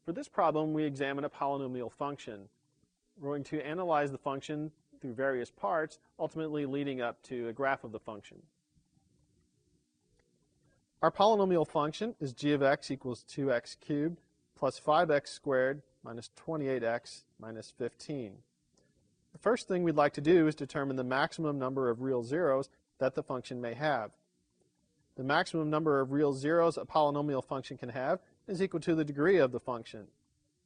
For this problem, we examine a polynomial function. We're going to analyze the function through various parts, ultimately leading up to a graph of the function. Our polynomial function is g of x equals 2x cubed plus 5x squared minus 28x minus 15. The first thing we'd like to do is determine the maximum number of real zeros that the function may have. The maximum number of real zeros a polynomial function can have is equal to the degree of the function.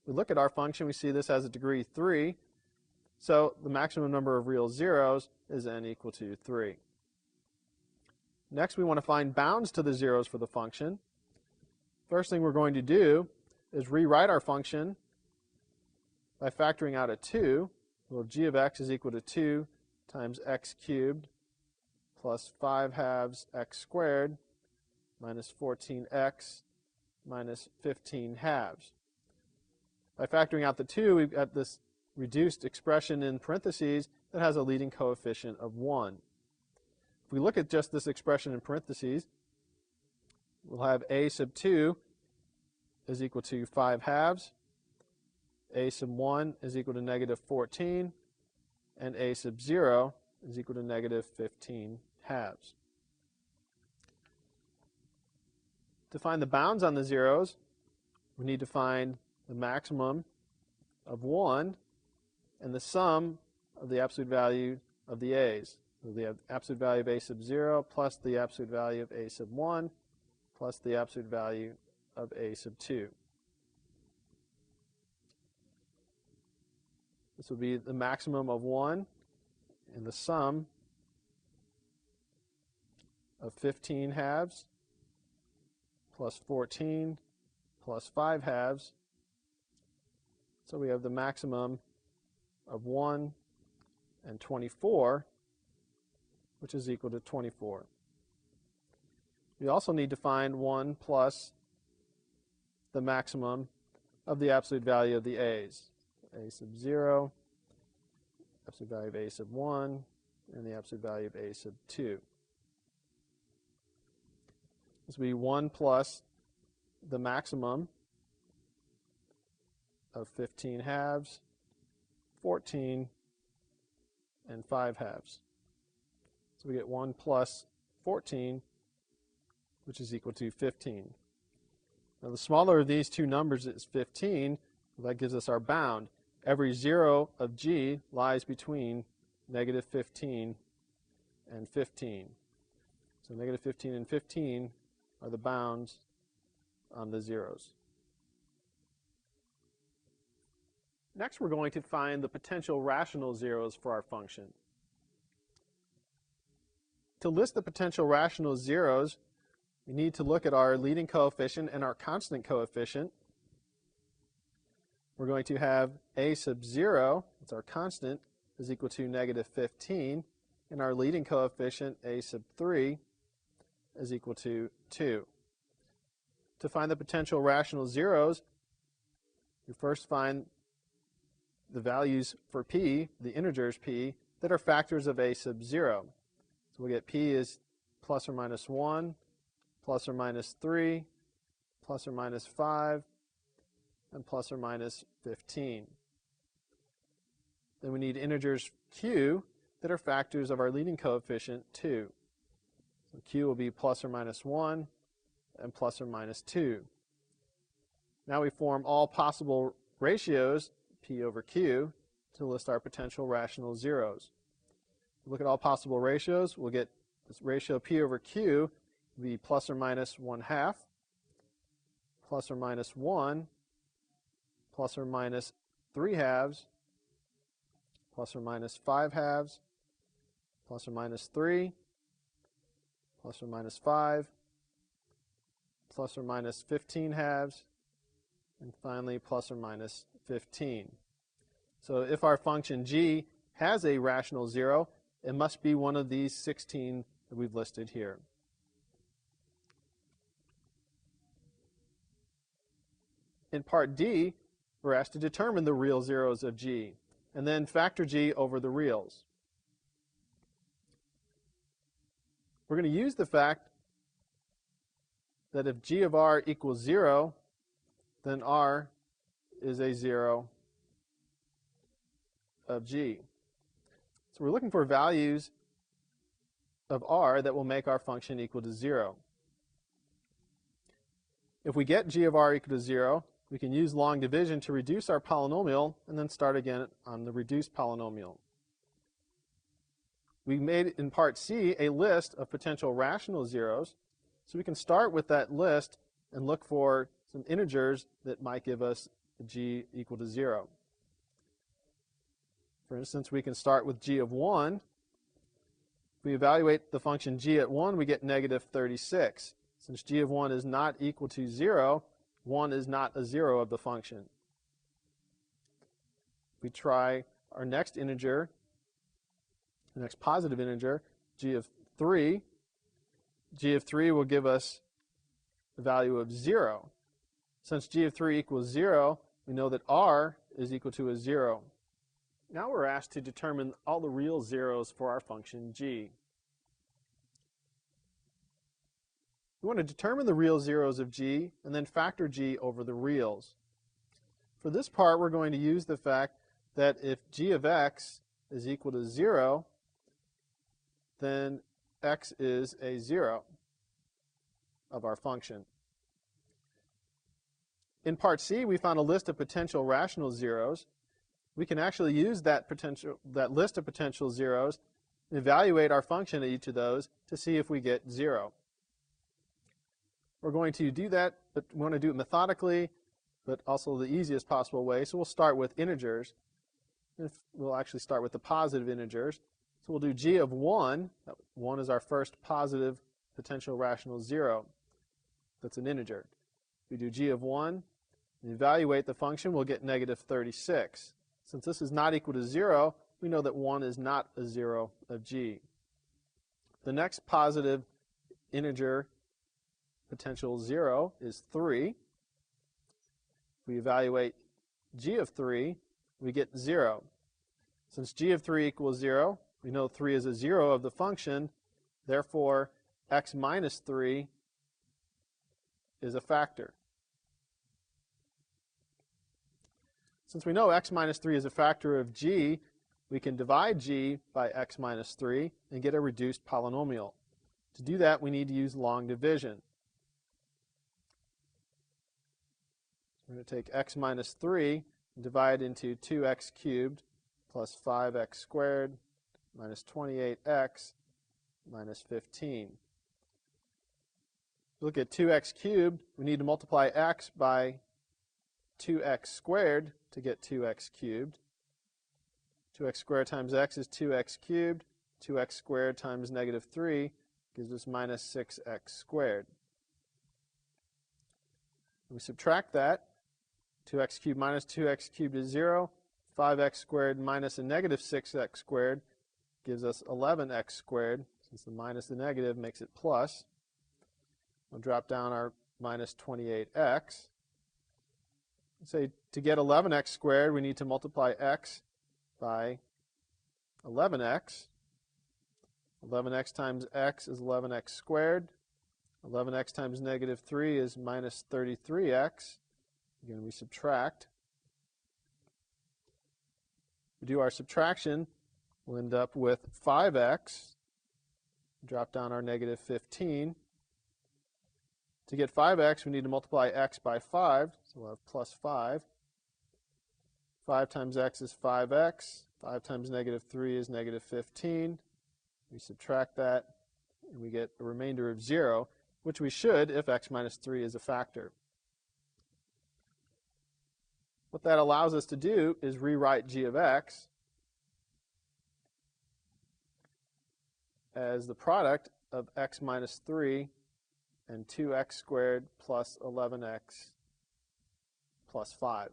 We look at our function, we see this has a degree 3, so the maximum number of real zeros is n equal to 3. Next, we want to find bounds to the zeros for the function. First thing we're going to do is rewrite our function by factoring out a 2. Well, g of x is equal to 2 times x cubed plus 5 halves x squared minus 14x minus 15 halves. By factoring out the 2, we've got this reduced expression in parentheses that has a leading coefficient of 1. If we look at just this expression in parentheses, we'll have a sub 2 is equal to 5 halves, a sub 1 is equal to negative 14, and a sub 0 is equal to negative 15 halves. To find the bounds on the zeros, we need to find the maximum of 1 and the sum of the absolute value of the a's. So the absolute value of a sub 0 plus the absolute value of a sub 1 plus the absolute value of a sub 2. This will be the maximum of 1 and the sum of 15 halves plus 14 plus 5 halves. So we have the maximum of 1 and 24, which is equal to 24. We also need to find 1 plus the maximum of the absolute value of the a's. A sub 0, absolute value of a sub 1, and the absolute value of a sub 2. This will be 1 plus the maximum of 15 halves, 14, and 5 halves. So we get 1 plus 14, which is equal to 15. Now the smaller of these two numbers is 15. That gives us our bound. Every 0 of g lies between negative 15 and 15. So negative 15 and 15 are the bounds on the zeros. Next, we're going to find the potential rational zeros for our function. To list the potential rational zeros, we need to look at our leading coefficient and our constant coefficient. We're going to have a sub 0, that's our constant, is equal to negative 15, and our leading coefficient, a sub 3, is equal to 2. To find the potential rational zeros, we first find the values for p, the integers p, that are factors of a sub 0. So we get p is plus or minus 1, plus or minus 3, plus or minus 5, and plus or minus 15. Then we need integers q that are factors of our leading coefficient 2. So q will be plus or minus 1 and plus or minus 2. Now we form all possible ratios, p over q, to list our potential rational zeros. Look at all possible ratios. We'll get this ratio p over q will be plus or minus 1/2, plus or minus 1, plus or minus 3 halves, plus or minus 5 halves, plus or minus 3, plus or minus 5, plus or minus 15 halves, and finally plus or minus 15. So if our function g has a rational zero, it must be one of these 16 that we've listed here. In part D, we're asked to determine the real zeros of g, and then factor g over the reals. We're going to use the fact that if g of r equals 0, then r is a 0 of g. So we're looking for values of r that will make our function equal to 0. If we get g of r equal to 0, we can use long division to reduce our polynomial and then start again on the reduced polynomial. We made in part C a list of potential rational zeros, so we can start with that list and look for some integers that might give us g equal to 0. For instance, we can start with g of 1. If we evaluate the function g at 1, we get negative 36. Since g of 1 is not equal to 0, 1 is not a 0 of the function. If we try our next integer, the next positive integer, g of 3, g of 3 will give us the value of 0. Since g of 3 equals 0, we know that r is equal to a 0. Now we're asked to determine all the real zeros for our function g. We want to determine the real zeros of g and then factor g over the reals. For this part, we're going to use the fact that if g of x is equal to 0, then x is a 0 of our function. In part C, we found a list of potential rational zeros. We can actually use that list of potential zeros and evaluate our function at each of those to see if we get 0. We're going to do that, but we want to do it methodically, but also the easiest possible way. So we'll start with integers. We'll actually start with the positive integers. So we'll do g of 1. 1 is our first positive potential rational zero. That's an integer. We do g of 1 and evaluate the function, we'll get negative 36. Since this is not equal to 0, we know that 1 is not a 0 of g. The next positive integer potential 0 is 3. If we evaluate g of 3, we get 0. Since g of 3 equals 0, we know 3 is a 0 of the function. Therefore, x minus 3 is a factor. Since we know x minus 3 is a factor of g, we can divide g by x minus 3 and get a reduced polynomial. To do that, we need to use long division. We're going to take x minus 3 and divide into 2x cubed plus 5x squared minus 28x minus 15. Look at 2x cubed, we need to multiply x by 2x squared to get 2x cubed. 2x squared times x is 2x cubed. 2x squared times negative 3 gives us minus 6x squared. We subtract that. 2x cubed minus 2x cubed is 0. 5x squared minus a negative 6x squared gives us 11x squared. Since the minus the negative makes it plus, we'll drop down our minus 28x. Say to get 11x squared, we need to multiply x by 11x. 11x times x is 11x squared. 11x times negative 3 is minus 33x. Again, we subtract. We do our subtraction, we'll end up with 5x. Drop down our negative 15. To get 5x, we need to multiply x by 5, so we'll have plus 5. 5 times x is 5x. 5 times negative 3 is negative 15. We subtract that, and we get a remainder of 0, which we should if x minus 3 is a factor. What that allows us to do is rewrite g of x as the product of x minus 3 and 2x squared plus 11x plus 5.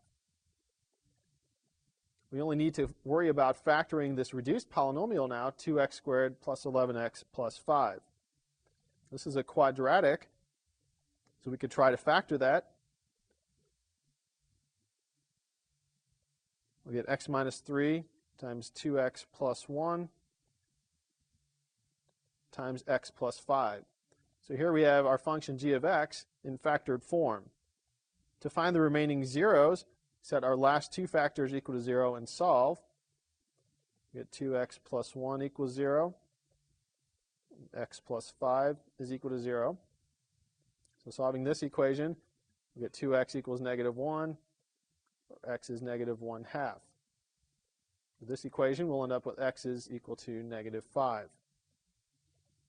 We only need to worry about factoring this reduced polynomial now, 2x squared plus 11x plus 5. This is a quadratic, so we could try to factor that. We'll get x minus 3 times 2x plus 1 times x plus 5. So here we have our function g of x in factored form. To find the remaining zeros, set our last two factors equal to 0 and solve. We get 2x plus 1 equals 0. X plus 5 is equal to 0. So solving this equation, we get 2x equals negative 1, or x is negative 1/2. With this equation, we'll end up with x is equal to negative 5.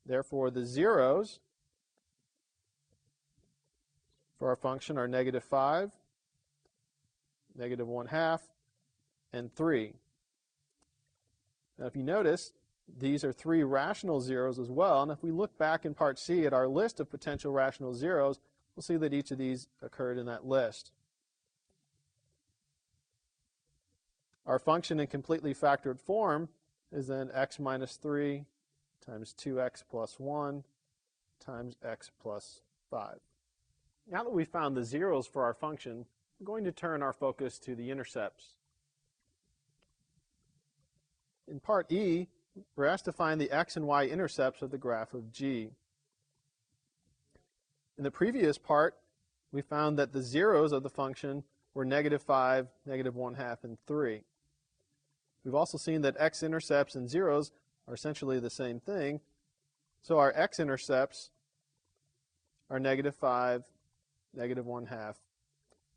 Therefore, the zeros for our function are negative 5, negative 1/2, and 3. Now, if you notice, these are three rational zeros as well, and if we look back in Part C at our list of potential rational zeros, we'll see that each of these occurred in that list. Our function in completely factored form is then x minus 3 times 2x plus 1 times x plus 5. Now that we've found the zeros for our function, we're going to turn our focus to the intercepts. In Part E, we're asked to find the x and y intercepts of the graph of G. In the previous part, we found that the zeros of the function were negative 5, negative 1/2, and 3. We've also seen that x-intercepts and zeros are essentially the same thing, so our x-intercepts are negative 5, negative 1/2,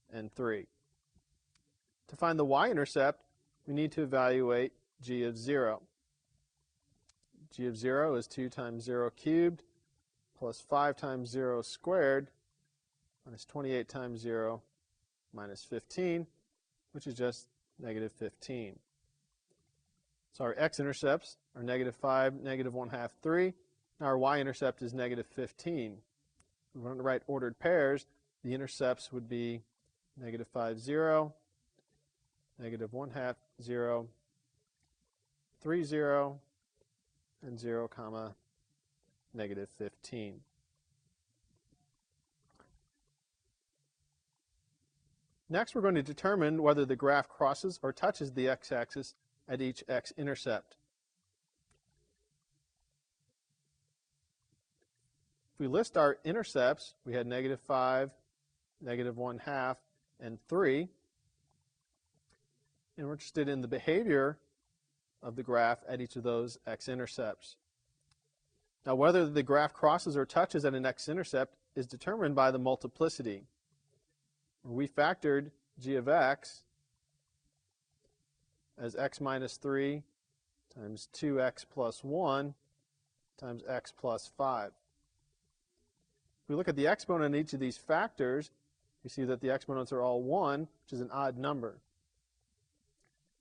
and 3. To find the y-intercept, we need to evaluate g of 0. G of 0 is 2 times 0 cubed plus 5 times 0 squared minus 28 times 0 minus 15, which is just negative 15. So our x-intercepts are negative 5, negative 1/2, 3. Now our y-intercept is negative 15. If we want to write ordered pairs, the intercepts would be negative 5, 0, negative 1/2, 0, 3, 0, and 0, comma, negative 15. Next, we're going to determine whether the graph crosses or touches the x-axis at each x-intercept. If we list our intercepts, we had negative 5, negative 1/2, and 3. And we're interested in the behavior of the graph at each of those x-intercepts. Now, whether the graph crosses or touches at an x-intercept is determined by the multiplicity. We factored g of x as x minus 3 times 2x plus 1 times x plus 5. If we look at the exponent in each of these factors, we see that the exponents are all 1, which is an odd number.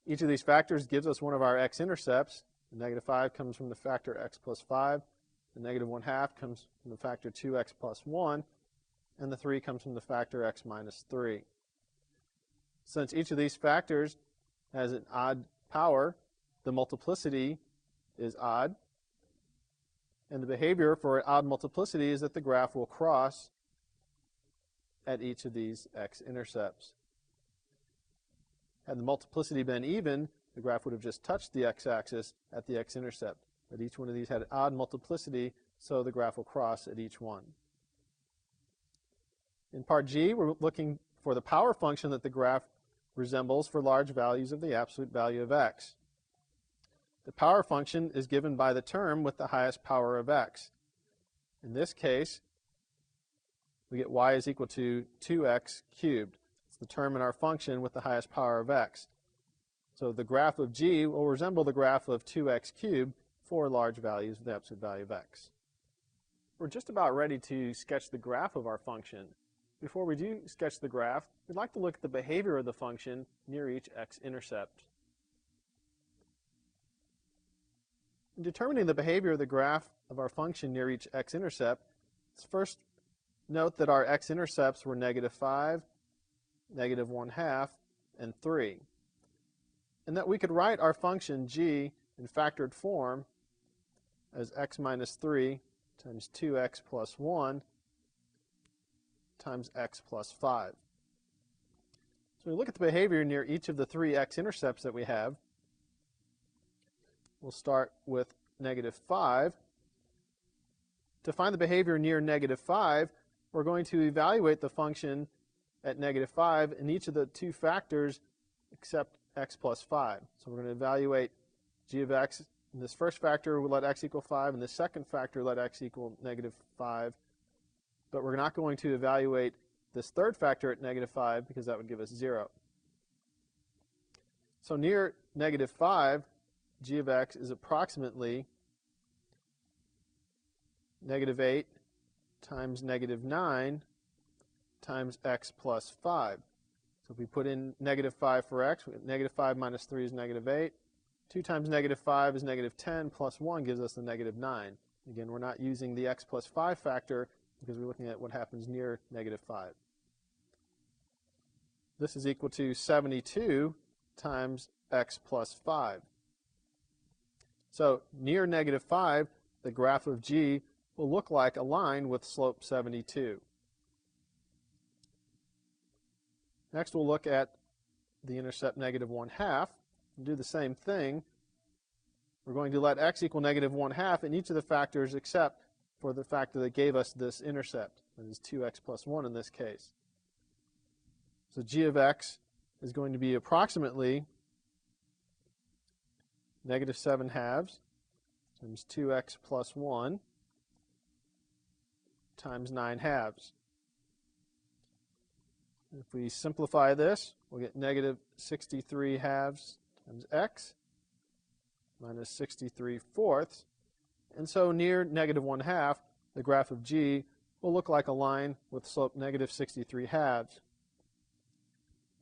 Each of these factors gives us one of our x-intercepts. The negative 5 comes from the factor x plus 5. The negative 1/2 comes from the factor 2x plus 1. And the 3 comes from the factor x minus 3. Since each of these factors has an odd power, the multiplicity is odd. And the behavior for an odd multiplicity is that the graph will cross at each of these x-intercepts. Had the multiplicity been even, the graph would have just touched the x-axis at the x-intercept. But each one of these had an odd multiplicity, so the graph will cross at each one. In Part G, we're looking for the power function that the graph resembles for large values of the absolute value of x. The power function is given by the term with the highest power of x. In this case, we get y is equal to 2x cubed. It's the term in our function with the highest power of x. So the graph of g will resemble the graph of 2x cubed for large values of the absolute value of x. We're just about ready to sketch the graph of our function. Before we do sketch the graph, we'd like to look at the behavior of the function near each x-intercept. In determining the behavior of the graph of our function near each x-intercept, let's first note that our x-intercepts were negative 5, negative 1/2, and 3. And that we could write our function g in factored form as x minus 3 times 2x plus 1 times x plus 5. So we look at the behavior near each of the three x-intercepts that we have. We'll start with negative 5. To find the behavior near negative 5, we're going to evaluate the function at negative 5 in each of the two factors except x plus 5. So we're going to evaluate g of x. In this first factor, we'll let x equal 5. In the second factor, let x equal negative 5. But we're not going to evaluate this third factor at negative 5 because that would give us 0. So near negative 5, g of x is approximately negative 8 times negative 9 times x plus 5. So if we put in negative 5 for x, negative 5 minus 3 is negative 8. 2 times negative 5 is negative 10, plus 1 gives us the negative 9. Again, we're not using the x plus 5 factor because we're looking at what happens near negative 5. This is equal to 72 times x plus 5. So near negative 5, the graph of g will look like a line with slope 72. Next, we'll look at the intercept negative 1/2 and do the same thing. We're going to let x equal negative 1/2 in each of the factors except for the factor that gave us this intercept. That is 2x plus 1 in this case. So g of x is going to be approximately negative 7/2 times 2x plus 1 times 9/2. If we simplify this, we'll get negative 63/2 times x minus 63/4. And so near negative 1/2, the graph of g will look like a line with slope negative 63/2.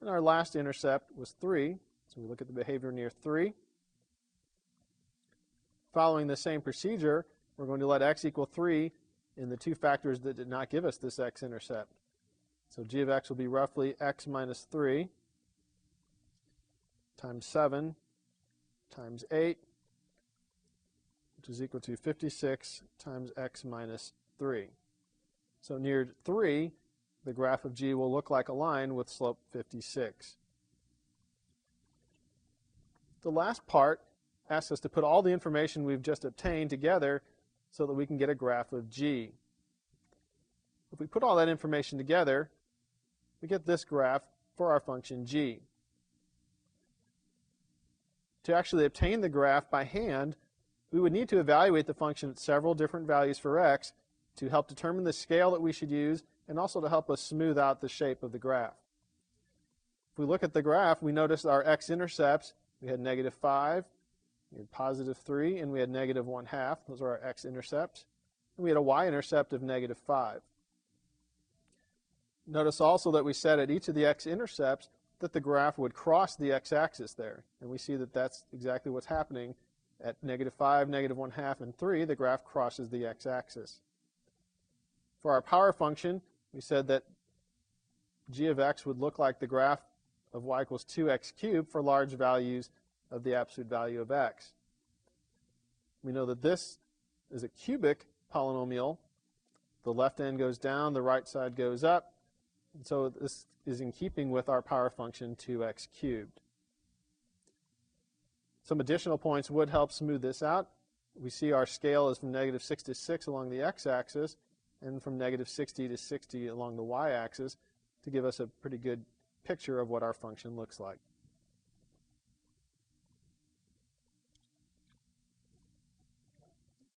And our last intercept was 3, so we look at the behavior near 3. Following the same procedure, we're going to let x equal 3 in the two factors that did not give us this x-intercept. So g of x will be roughly x minus 3 times 7 times 8, which is equal to 56 times x minus 3. So near 3, the graph of g will look like a line with slope 56. The last part asks us to put all the information we've just obtained together so that we can get a graph of g. If we put all that information together, we get this graph for our function g. To actually obtain the graph by hand, we would need to evaluate the function at several different values for x to help determine the scale that we should use and also to help us smooth out the shape of the graph. If we look at the graph, we notice our x-intercepts. We had negative 5, we had positive 3, and we had negative 1/2. Those are our x-intercepts. And we had a y-intercept of negative 5. Notice also that we said at each of the x-intercepts that the graph would cross the x-axis there. And we see that that's exactly what's happening. At negative 5, negative 1/2, and 3, the graph crosses the x-axis. For our power function, we said that g of x would look like the graph of y equals 2x cubed for large values of the absolute value of x. We know that this is a cubic polynomial. The left end goes down, the right side goes up. And so this is in keeping with our power function 2x cubed. Some additional points would help smooth this out. We see our scale is from negative 6 to 6 along the x-axis and from negative 60 to 60 along the y-axis to give us a pretty good picture of what our function looks like.